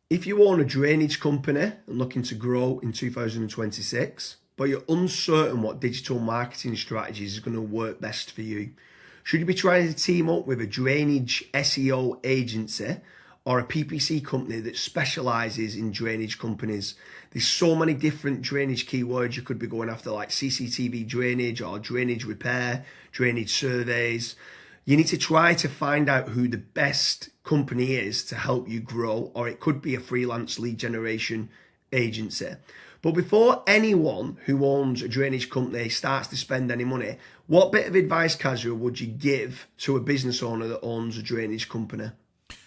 If you own a drainage company and looking to grow in 2026, but you're uncertain what digital marketing strategies is going to work best for you, should you be trying to team up with a drainage SEO agency or a PPC company that specializes in drainage companies? There's so many different drainage keywords you could be going after, like CCTV drainage or drainage repair, drainage surveys. You need to try to find out who the best company is to help you grow, or it could be a freelance lead generation agency. But before anyone who owns a drainage company starts to spend any money, what bit of advice, Kasra, would you give to a business owner that owns a drainage company?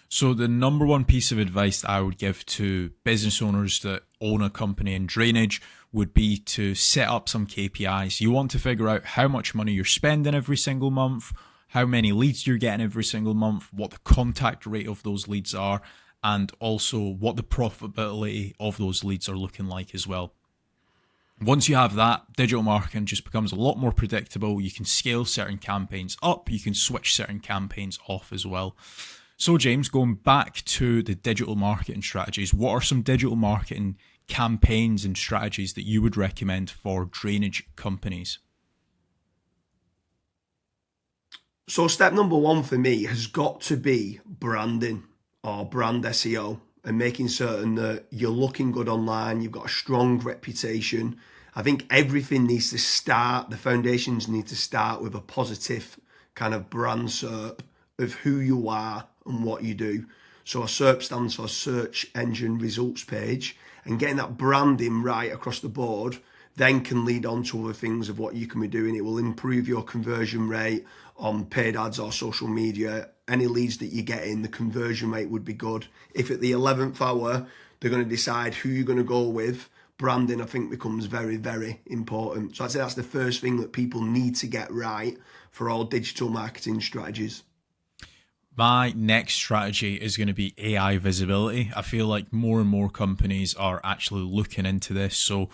So the number one piece of advice that I would give to business owners that own a company in drainage would be to set up some KPIs. You want to figure out how much money you're spending every single month, how many leads you're getting every single month, what the contact rate of those leads are, and also what the profitability of those leads are looking like as well. Once you have that, digital marketing just becomes a lot more predictable. You can scale certain campaigns up, you can switch certain campaigns off as well. So James, going back to the digital marketing strategies, what are some digital marketing campaigns and strategies that you would recommend for drainage companies? So step number one for me has got to be branding or brand SEO and making certain that you're looking good online, you've got a strong reputation. I think everything needs to start, the foundations need to start with a positive kind of brand SERP of who you are and what you do. So a SERP stands for search engine results page, and getting that branding right across the board then can lead on to other things of what you can be doing. It will improve your conversion rate on paid ads or social media. Any leads that you get in, the conversion rate would be good. If at the 11th hour, they're going to decide who you're going to go with, branding, I think, becomes very, very important. So I'd say that's the first thing that people need to get right for all digital marketing strategies. My next strategy is going to be AI visibility. I feel like more and more companies are actually looking into this. So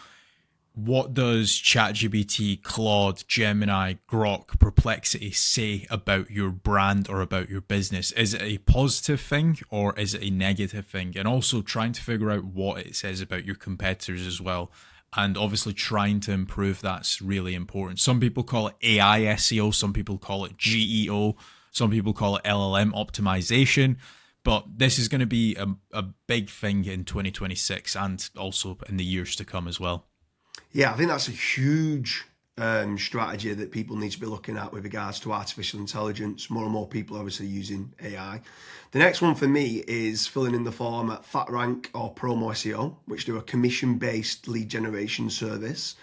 what does ChatGPT, Claude, Gemini, Grok, Perplexity say about your brand or about your business? Is it a positive thing or is it a negative thing? And also trying to figure out what it says about your competitors as well. And obviously trying to improve that's really important. Some people call it AI SEO, some people call it GEO, some people call it LLM optimization. But this is going to be a big thing in 2026 and also in the years to come as well. Yeah, I think that's a huge strategy that people need to be looking at with regards to artificial intelligence. More and more people are obviously using AI. The next one for me is filling in the form at FatRank or Promo SEO, which do a commission-based lead generation service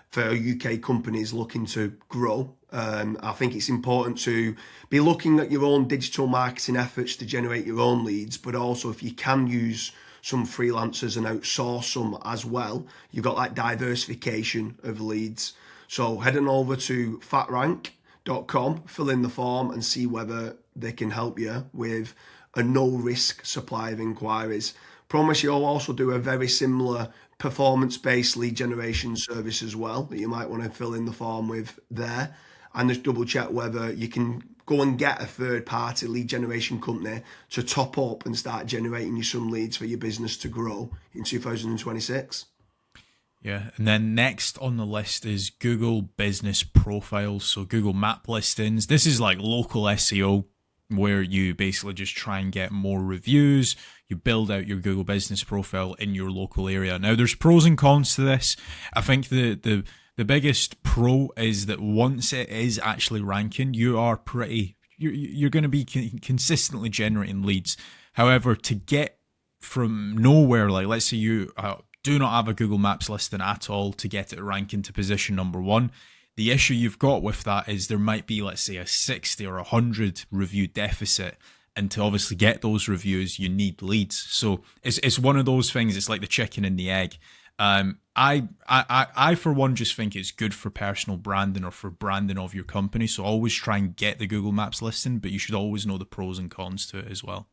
for UK companies looking to grow. I think it's important to be looking at your own digital marketing efforts to generate your own leads, but also if you can use some freelancers and outsource some as well, you've got that diversification of leads. So head on over to fatrank.com, fill in the form and see whether they can help you with a no risk supply of inquiries. Promise you'll also do a very similar performance-based lead generation service as well that you might want to fill in the form with there, and just double check whether you can go and get a third-party lead generation company to top up and start generating you some leads for your business to grow in 2026. Yeah, and then next on the list is Google Business Profiles, so Google Map listings. This is like local SEO where you basically just try and get more reviews. You build out your Google Business Profile in your local area. Now, there's pros and cons to this. I think the biggest pro is that once it is actually ranking, you're going to be consistently generating leads. However, to get from nowhere, like let's say you do not have a Google Maps listing at all, to get it ranking to position number one, the issue you've got with that is there might be, let's say, a 60 or 100 review deficit. And to obviously get those reviews, you need leads. So it's one of those things. It's like the chicken and the egg. I for one just think it's good for personal branding or for branding of your company. So always try and get the Google Maps listing, but you should always know the pros and cons to it as well.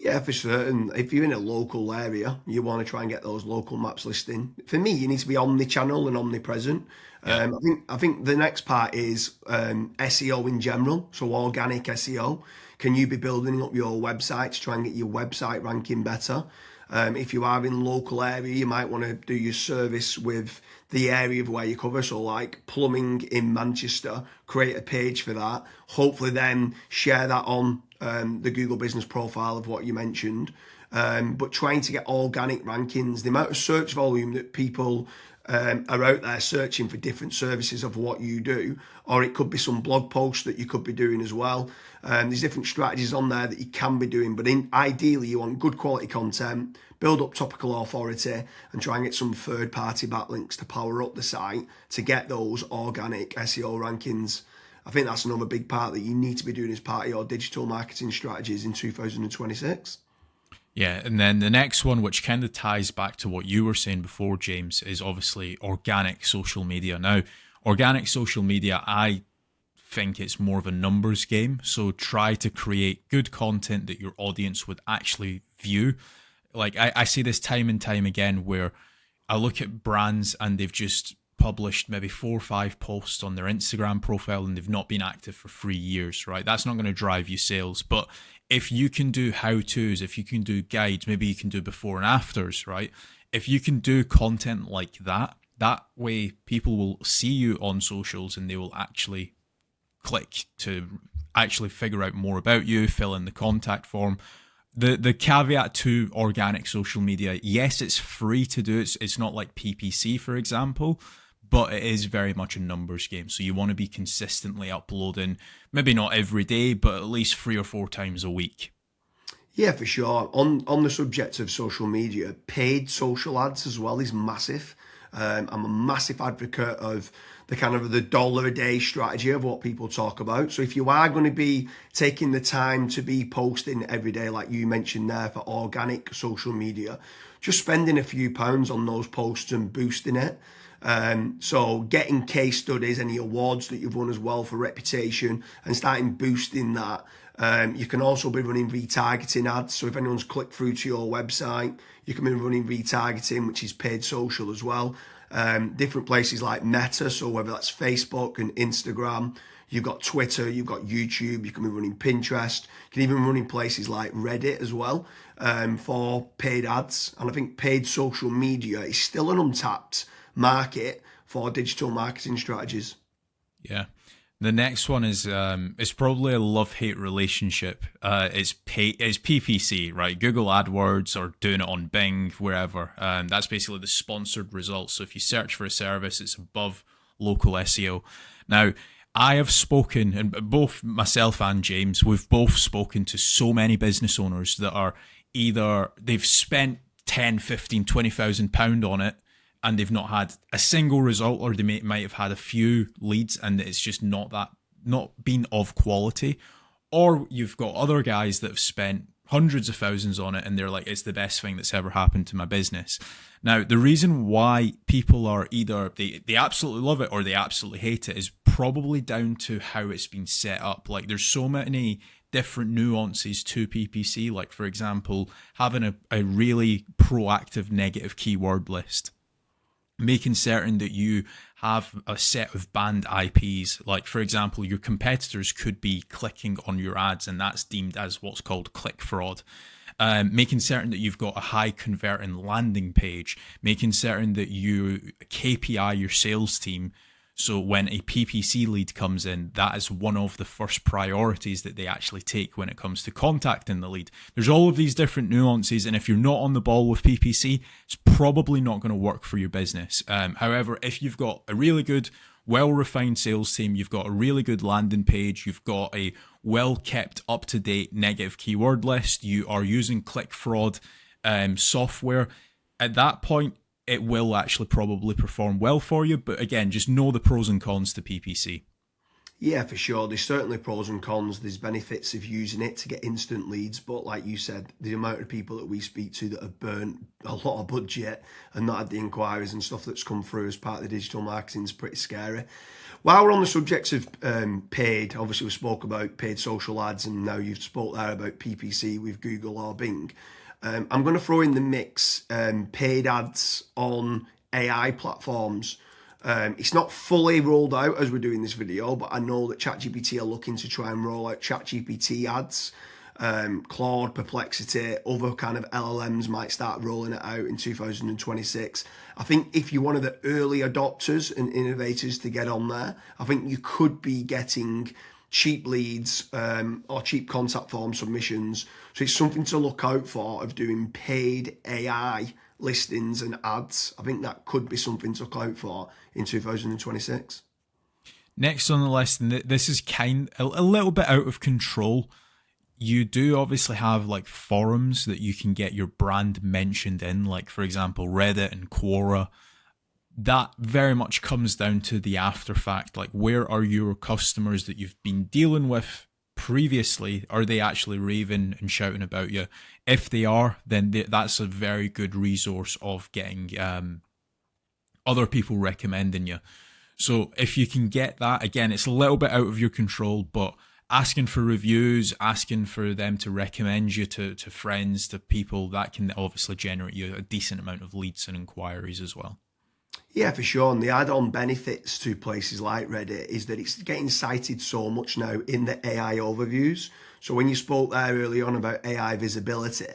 Yeah, for certain. If you're in a local area, you want to try and get those local maps listing. For me, you need to be omni-channel and omnipresent. Yeah. I think the next part is SEO in general, so organic SEO. Can you be building up your website to try and get your website ranking better? If you are in local area, you might want to do your service with the area of where you cover. So like plumbing in Manchester, create a page for that. Hopefully then share that on the Google business profile of what you mentioned. But trying to get organic rankings, the amount of search volume that people are out there searching for different services of what you do, or it could be some blog posts that you could be doing as well. There's different strategies on there that you can be doing, but ideally you want good quality content, build up topical authority, and try and get some third-party backlinks to power up the site to get those organic SEO rankings. I think that's another big part that you need to be doing as part of your digital marketing strategies in 2026. Yeah, and then the next one, which kind of ties back to what you were saying before, James, is obviously organic social media. Now, organic social media, I think it's more of a numbers game. So try to create good content that your audience would actually view. Like I see this time and time again where I look at brands and they've just published maybe 4 or 5 posts on their Instagram profile and they've not been active for 3 years, right? That's not going to drive you sales. But if you can do how-tos, if you can do guides, maybe you can do before and afters, right? If you can do content like that, that way people will see you on socials and they will actually click to actually figure out more about you, fill in the contact form. The caveat to organic social media, yes, it's free to do. It's not like PPC, for example, but it is very much a numbers game. So you want to be consistently uploading, maybe not every day, but at least 3 or 4 times a week. Yeah, for sure. On the subject of social media, paid social ads as well is massive. I'm a massive advocate of the kind of the dollar a day strategy of what people talk about. So if you are going to be taking the time to be posting every day, like you mentioned there, for organic social media, just spending a few pounds on those posts and boosting it. So getting case studies, any awards that you've won as well for reputation, and starting boosting that. You can also be running retargeting ads. So if anyone's clicked through to your website, you can be running retargeting, which is paid social as well. Different places like Meta, so whether that's Facebook and Instagram, you've got Twitter, you've got YouTube, you can be running Pinterest, you can even run in places like Reddit as well for paid ads. And I think paid social media is still an untapped market for digital marketing strategies. Yeah. The next one is it's probably a love-hate relationship. It's PPC, right? Google AdWords or doing it on Bing, wherever. That's basically the sponsored results. So if you search for a service, it's above local SEO. Now, I have spoken, and both myself and James, we've both spoken to so many business owners that are either they've spent 10, 15, 20,000 pound on it, and they've not had a single result, or they might have had a few leads and it's just not been of quality. Or you've got other guys that have spent hundreds of thousands on it and they're like, it's the best thing that's ever happened to my business. Now, the reason why people are either they absolutely love it or they absolutely hate it is probably down to how it's been set up. Like there's so many different nuances to PPC. Like for example, having a really proactive negative keyword list, making certain that you have a set of banned IPs. Like, for example, your competitors could be clicking on your ads, and that's deemed as what's called click fraud. Making certain that you've got a high converting landing page, making certain that you KPI your sales team. So when a PPC lead comes in, that is one of the first priorities that they actually take when it comes to contacting the lead. There's all of these different nuances, and if you're not on the ball with PPC, it's probably not going to work for your business. However, if you've got a really good, well-refined sales team, you've got a really good landing page, you've got a well-kept, up-to-date negative keyword list, you are using click fraud software, at that point, it will actually probably perform well for you. But again, just know the pros and cons to PPC. Yeah, for sure. There's certainly pros and cons. There's benefits of using it to get instant leads, but like you said, the amount of people that we speak to that have burnt a lot of budget and not had the inquiries and stuff that's come through as part of the digital marketing is pretty scary. While we're on the subject of paid, obviously we spoke about paid social ads, and now you've spoke there about PPC with Google or Bing. I'm going to throw in the mix paid ads on AI platforms. It's not fully rolled out as we're doing this video, but I know that ChatGPT are looking to try and roll out ChatGPT ads. Claude, Perplexity, other kind of LLMs might start rolling it out in 2026. I think if you're one of the early adopters and innovators to get on there, I think you could be getting cheap leads or cheap contact form submissions. So it's something to look out for of doing paid AI listings and ads. I think that could be something to look out for in 2026. Next on the list, and this is a little bit out of control. You do obviously have like forums that you can get your brand mentioned in, like for example Reddit and Quora. That very much comes down to the after fact, like where are your customers that you've been dealing with previously? Are they actually raving and shouting about you? If they are, then that's a very good resource of getting other people recommending you. So if you can get that, again, it's a little bit out of your control, but asking for reviews, asking for them to recommend you to friends, to people, that can obviously generate you a decent amount of leads and inquiries as well. Yeah, for sure. And the add-on benefits to places like Reddit is that it's getting cited so much now in the AI overviews. So when you spoke there early on about AI visibility,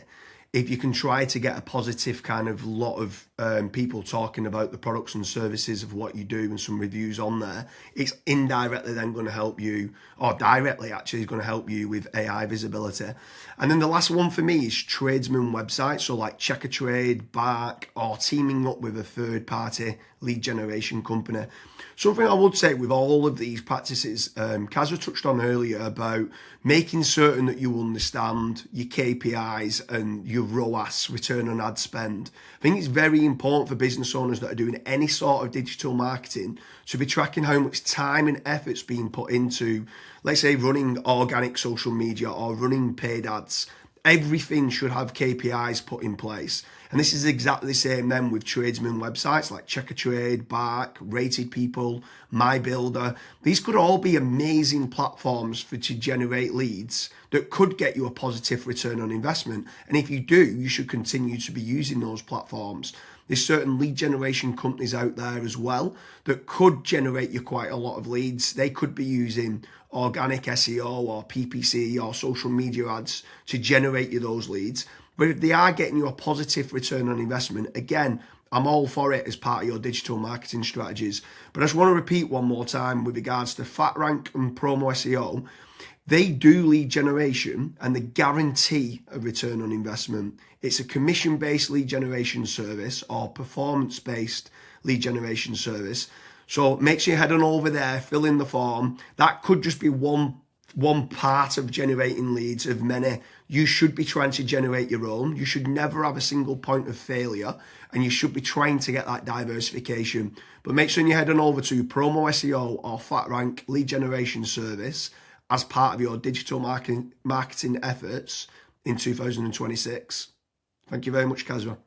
if you can try to get a positive kind of lot of people talking about the products and services of what you do and some reviews on there, it's indirectly then going to help you, or directly actually is going to help you with AI visibility. And then the last one for me is tradesman websites, so like Check a Trade, Bark, or teaming up with a third party lead generation company. Something I would say with all of these practices, Kasra touched on earlier about making certain that you understand your KPIs and your ROAS, return on ad spend. I think it's very important for business owners that are doing any sort of digital marketing to be tracking how much time and effort's being put into, let's say, running organic social media or running paid ads. Everything should have KPIs put in place. And this is exactly the same then with tradesman websites like Check a Trade, Bark, Rated People, My Builder. These could all be amazing platforms to generate leads that could get you a positive return on investment. And if you do, you should continue to be using those platforms. There's certain lead generation companies out there as well that could generate you quite a lot of leads. They could be using organic SEO or PPC or social media ads to generate you those leads. But if they are getting you a positive return on investment, again, I'm all for it as part of your digital marketing strategies. But I just want to repeat one more time with regards to FatRank and Promo SEO. They do lead generation and they guarantee a return on investment. It's a commission-based lead generation service or performance-based lead generation service. So make sure you head on over there, fill in the form. That could just be one part of generating leads of many. You should be trying to generate your own. You should never have a single point of failure, and you should be trying to get that diversification. But make sure you head on over to Promo SEO or FatRank lead generation service as part of your digital marketing efforts in 2026. Thank you very much, Kasra.